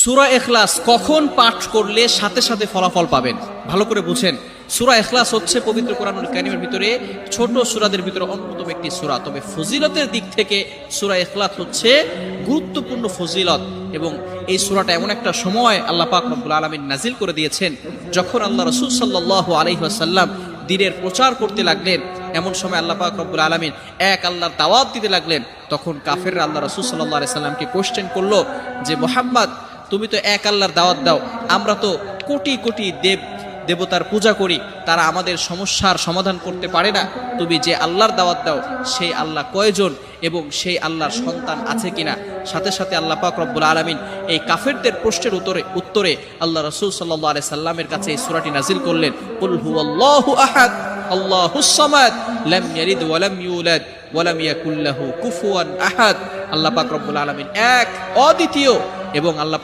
সূরা ইখলাস কখন পাঠ করলে সাথে সাথে ফলাফল পাবেন? ভালো করে বুঝেন। সূরা ইখলাস হচ্ছে পবিত্র কোরআনুল কারীমের ভিতরে ছোট সূরাদের ভিতরে অন্যতম একটি সূরা। তবে ফজিলতের দিক থেকে সূরা ইখলাস হচ্ছে গুরুত্বপূর্ণ ফজিলত, এবং এই সূরাটা এমন একটা সময় আল্লাহ পাক রব্বুল আলামিন নাজিল করে দিয়েছেন যখন আল্লাহ রাসূল সাল্লাল্লাহু আলাইহি ওয়াসাল্লাম দ্বীনের প্রচার করতে লাগলেন। এমন সময় আল্লাহ পাক রব্বুল আলামিন এক আল্লাহর দাওয়াত দিতে লাগলেন। তখন কাফেররা আল্লাহ রাসূল সাল্লাল্লাহু আলাইহি সাল্লামকে কোশ্চেন করলো যে, মুহাম্মদ, তুমি তো এক আল্লাহর দাওয়াত দাও, আমরা তো কোটি কোটি দেবতার পূজা করি, তারা আমাদের সমস্যার সমাধান করতে পারে না। তুমি যে আল্লাহর দাওয়াত দাও সেই আল্লাহ কয়জন এবং সেই আল্লাহর সন্তান আছে কিনা? সাথে সাথে আল্লাহ পাক রব্বুল আলামিন এই কাফেরদের প্রশ্নের উত্তরে আল্লাহ রাসূল সাল্লাল্লাহু আলাইহি সাল্লামের কাছে এই সূরাটি নাজিল করলেন। কুল হুয়াল্লাহু আহাদ আল্লাহুস সামাদ লাম ইয়ালিদ ওয়া লাম ইউলাদ ওয়া লাম ইয়াকুল লাহু কুফুয়ান আহাদ। আল্লাহ পাক রব্বুল আলামিন এক, অদ্বিতীয়, এবং আল্লাহ